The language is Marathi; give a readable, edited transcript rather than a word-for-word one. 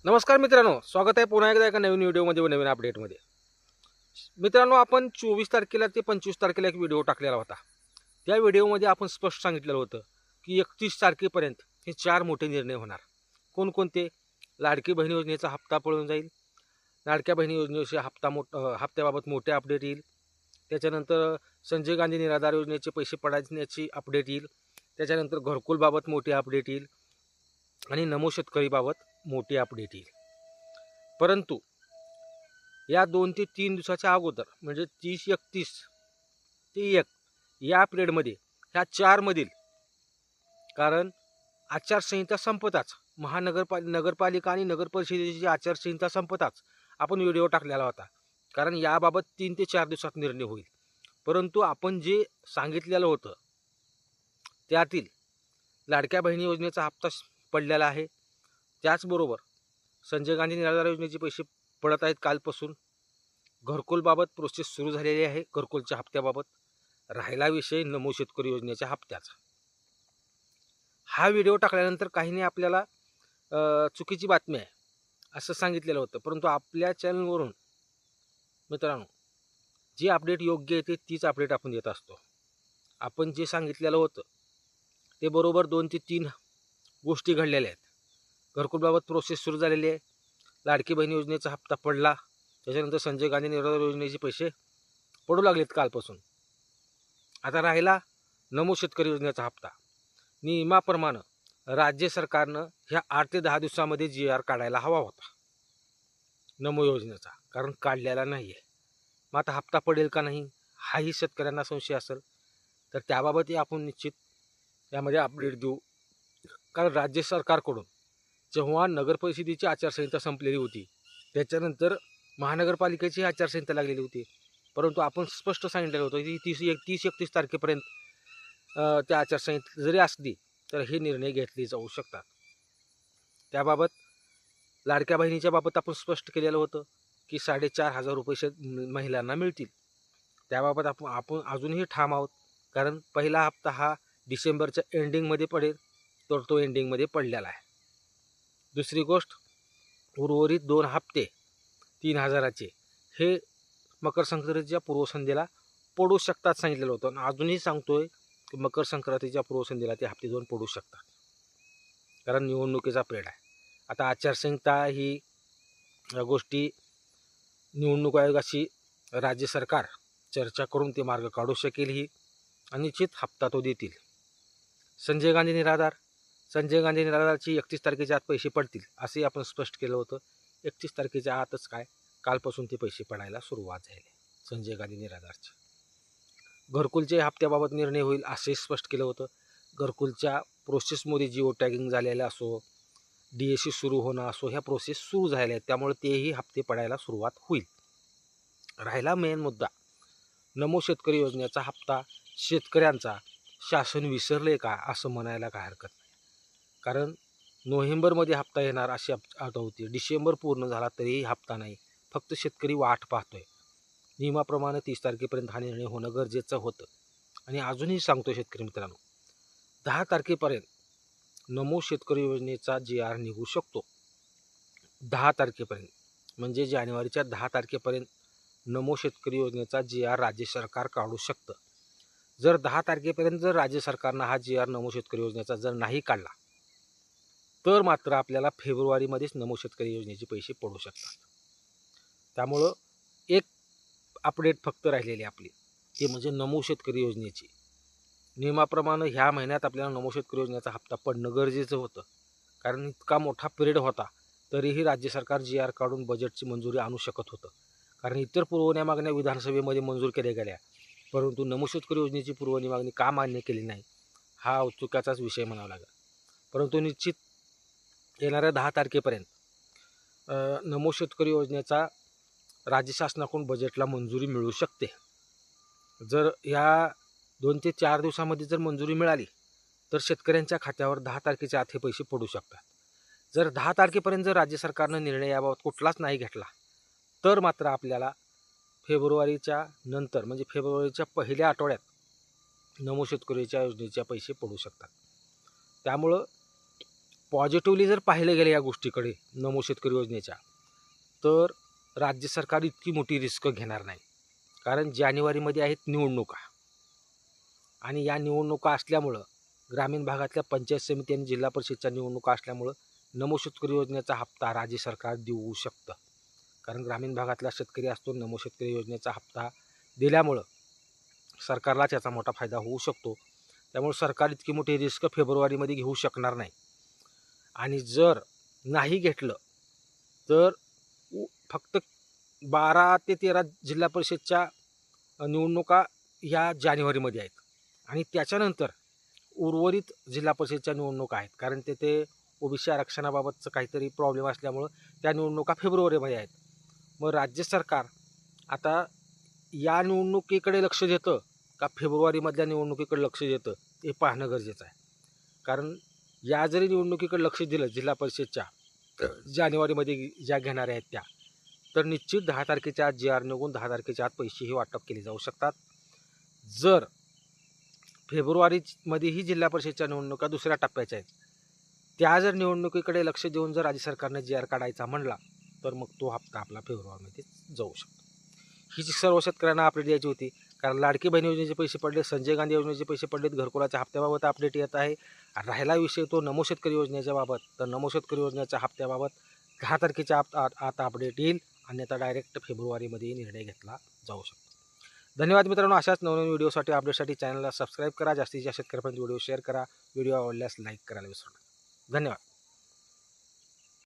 नमस्कार मित्रांनो, स्वागत आहे पुन्हा एकदा एका नवीन व्हिडिओमध्ये व नवीन अपडेटमध्ये. मित्रांनो, आपण 24 तारखेला ते 25 तारखेला एक व्हिडिओ टाकलेला होता. त्या व्हिडिओमध्ये आपण स्पष्ट सांगितलेलं होतं की 31 तारखेपर्यंत हे 4 मोठे निर्णय होणार. कोणकोणते? लाडकी बहीण योजनेचा हप्ता पळून जाईल, लाडक्या बहिणी योजनेचे हप्त्याबाबत मोठे अपडेट येईल, त्याच्यानंतर संजय गांधी निराधार योजनेचे पैसे पडण्याची अपडेट येईल, त्याच्यानंतर घरकुलबाबत मोठी अपडेट येईल आणि नमो शेतकरीबाबत मोठी अपडेट येईल. परंतु या 2 ते 3 दिवसाच्या अगोदर म्हणजे 30-31 ते 1 या पिरियडमध्ये ह्या 4 मधील, कारण आचारसंहिता संपताच नगरपालिका आणि नगरपरिषदेची आचारसंहिता संपताच आपण व्हिडिओ टाकलेला होता, कारण याबाबत 3 ते 4 दिवसात निर्णय होईल. परंतु आपण जे सांगितलेलं होतं त्यातील लाडक्या बहिणी योजनेचा हप्ता पडलेला आहे, त्याचबरोबर संजय गांधी निराधार योजनेचे पैसे पडत आहेत कालपासून, घरकुलबाबत प्रोसेस सुरू झालेली आहे, घरकुलच्या हप्त्याबाबत राहिला विषय नमो शेतकरी योजनेच्या हप्त्याचा. हा व्हिडिओ टाकल्यानंतर काहींनी आपल्याला चुकीची बातमी आहे असं सांगितलेलं होतं, परंतु आपल्या चॅनलवरून मित्रांनो जी अपडेट योग्य येते तीच अपडेट आपण देत असतो. आपण जे सांगितलेलं होतं ते बरोबर 2 ते 3 गोष्टी घडलेल्या आहेत. घरकुलबाबत प्रोसेस सुरू झालेली आहे, लाडकी बहीण योजनेचा हप्ता पडला, त्याच्यानंतर संजय गांधी निराधार योजनेचे पैसे पडू लागलेत कालपासून. आता राहिला नमो शेतकरी योजनेचा हप्ता. नियमाप्रमाणे राज्य सरकारनं ह्या 8 ते 10 दिवसामध्ये GR काढायला हवा होता नमो योजनेचा, कारण काढलेला नाही आहे. मग आता हप्ता पडेल का नाही हाही शेतकऱ्यांना संशय असेल, तर त्याबाबतही आपण निश्चित यामध्ये अपडेट देऊ. कारण राज्य सरकारकडून जेव्हा नगरपरिषदेची आचारसंहिता संपलेली होती, त्याच्यानंतर महानगरपालिकेची आचारसंहिता लागलेली होती, परंतु आपण स्पष्ट सांगितलेलं होतं की 30-31 तारखेपर्यंत त्या आचारसंहिता जरी असली तर हे निर्णय घेतले जाऊ शकतात. त्याबाबत लाडक्या बहिणीच्या बाबत आपण स्पष्ट केलेलं होतं की 4,500 रुपये महिलांना मिळतील. त्याबाबत आपण अजूनही ठाम आहोत, कारण पहिला हप्ता हा डिसेंबरच्या एंडिंगमध्ये पडेल, तर तो एंडिंगमध्ये पडलेला आहे. दुसरी गोष्ट, उर्वरित 2 हप्ते 3,000चे हे मकर संक्रांतीच्या पूर्वसंध्येला पडू शकतात सांगितलेलं होतं, आणि अजूनही सांगतोय की मकर संक्रांतीच्या पूर्वसंध्येला ते हप्ते 2 पडू शकतात, कारण निवडणुकीचा पिरियड आहे. आता आचारसंहिता ही गोष्टी निवडणूक आयोगाशी राज्य सरकार चर्चा करून ते मार्ग काढू शकेल ही, आणि निश्चित हप्ता तो देतील. संजय गांधी निराधारची 31 तारखेच्या आत पैसे पडतील असे आपण स्पष्ट केलं होतं. 31 तारखेच्या आतच काय, कालपासून ते पैसे पडायला सुरुवात झाली संजय गांधी निराधारचे. घरकुलच्या हप्त्याबाबत निर्णय होईल असे स्पष्ट केलं होतं. घरकुलच्या प्रोसेसमध्ये जिओ टॅगिंग झालेलं असो, DSC सुरू होणं असो, ह्या प्रोसेस सुरू झालेल्या आहेत, त्यामुळे तेही हप्ते पडायला सुरुवात होईल. राहिला मेन मुद्दा, नमो शेतकरी योजनेचा हप्ता शेतकऱ्यांचा शासन विसरले का असं म्हणायला काय हरकत नाही, कारण नोव्हेंबरमध्ये हप्ता येणार अशी आता होती, डिसेंबर पूर्ण झाला तरीही हप्ता नाही, फक्त शेतकरी वाट पाहतोय. नियमाप्रमाणे 30 तारखेपर्यंत हा निर्णय होणं गरजेचं होतं. आणि अजूनही सांगतो शेतकरी मित्रांनो, 10 तारखेपर्यंत नमो शेतकरी योजनेचा GR निघू शकतो. 10 तारखेपर्यंत म्हणजे जानेवारीच्या 10 तारखेपर्यंत नमो शेतकरी योजनेचा GR राज्य सरकार काढू शकतं. जर 10 तारखेपर्यंत जर राज्य सरकारनं हा GR नमो शेतकरी योजनेचा जर नाही काढला, तर मात्र आपल्याला फेब्रुवारीमध्येच नमो शेतकरी योजनेचे पैसे पडू शकतात. त्यामुळं एक अपडेट फक्त राहिलेली आपली, ते म्हणजे नमो शेतकरी योजनेची. नियमाप्रमाणे ह्या महिन्यात आपल्याला नमो शेतकरी योजनेचा हप्ता पडणं गरजेचं होतं, कारण इतका मोठा पिरियड होता तरीही राज्य सरकार GR काढून बजेटची मंजुरी आणू शकत होतं. कारण इतर पुरवण्या मागण्या विधानसभेमध्ये मंजूर केल्या गेल्या, परंतु नमो शेतकरी योजनेची पुरवणी मागणी का मान्य केली नाही हा औत्सुक्याचाच विषय म्हणावा लागेल. परंतु निश्चित येणाऱ्या 10 तारखेपर्यंत नमो शेतकरी योजनेचा राज्य शासनाकडून बजेटला मंजुरी मिळू शकते. जर या 2 ते 4 दिवसामध्ये जर मंजुरी मिळाली तर शेतकऱ्यांच्या खात्यावर 10 तारखेच्या आत हे पैसे पडू शकतात. जर 10 तारखेपर्यंत जर राज्य सरकारनं निर्णय याबाबत कुठलाच नाही घेतला, तर मात्र आपल्याला फेब्रुवारीच्या नंतर म्हणजे फेब्रुवारीच्या पहिल्या आठवड्यात नमो शेतकरीच्या योजनेचे पैसे पडू शकतात. त्यामुळं पॉझिटिव्हली जर पाहिलं गेलं या गोष्टीकडे नमो शेतकरी योजनेच्या, तर राज्य सरकार इतकी मोठी रिस्क घेणार नाही. कारण जानेवारीमध्ये आहेत निवडणुका आणि या निवडणुका असल्यामुळं ग्रामीण भागातल्या पंचायत समिती आणि जिल्हा परिषदच्या निवडणुका असल्यामुळं नमो शेतकरी योजनेचा हप्ता राज्य सरकार देऊ शकतं. कारण ग्रामीण भागातला शेतकरी असतो, नमो शेतकरी योजनेचा हप्ता दिल्यामुळं सरकारला त्याचा मोठा फायदा होऊ शकतो. त्यामुळे सरकार इतकी मोठी रिस्क फेब्रुवारीमध्ये घेऊ शकणार नाही. आणि जर नाही घेतलं तर फक्त 12 ते 13 जिल्हा परिषदच्या निवडणुका ह्या जानेवारीमध्ये आहेत आणि त्याच्यानंतर उर्वरित जिल्हा परिषदच्या निवडणुका आहेत. कारण तेथे ओबीसी आरक्षणाबाबतचं काहीतरी प्रॉब्लेम असल्यामुळं त्या निवडणुका फेब्रुवारीमध्ये आहेत. मग राज्य सरकार आता या निवडणुकीकडे लक्ष देतं का फेब्रुवारीमधल्या निवडणुकीकडे लक्ष देतं हे पाहणं गरजेचं आहे. कारण या जरी निवडणुकीकडे लक्ष दिलं जिल्हा परिषदच्या जानेवारीमध्ये ज्या घेणाऱ्या आहेत त्या, तर निश्चित 10 तारखेच्या आत जी आर निघून 10 तारखेच्या आत पैसेही वाटप केले जाऊ शकतात. जर फेब्रुवारीमध्येही जिल्हा परिषदच्या निवडणुका दुसऱ्या टप्प्याच्या आहेत, त्या जर निवडणुकीकडे लक्ष देऊन जर राज्य सरकारने जी आर काढायचा म्हणला तर मग तो हप्ता आपला फेब्रुवारीमध्ये जाऊ शकतो. ही जी सर्व शेतकऱ्यांना अपडेट द्यायची होती. कारण लाडकी बहीण योजनेचे पैसे पडले, संजय गांधी योजनेचे पैसे पडलेत, घरकुलाच्या हप्त्याबाबत अपडेट येत आहे. राहिला विषय तो नमो शेतकरी योजनेच्या बाबत, तर नमो शेतकरी योजनेच्या हप्त्याबाबत 10 तारखेच्या आता अपडेट येईल, अन्यथा डायरेक्ट फेब्रुवारीमध्ये निर्णय घेतला जाऊ शकतो. धन्यवाद मित्रांनो. अशाच नवनवीन व्हिडिओसाठी अपडेटसाठी चॅनलला सबस्क्राईब करा, जास्तीत जास्त शेतकऱ्यांपर्यंत व्हिडिओ शेअर करा, व्हिडिओ आवडल्यास लाईक करायला विसरू नका. धन्यवाद.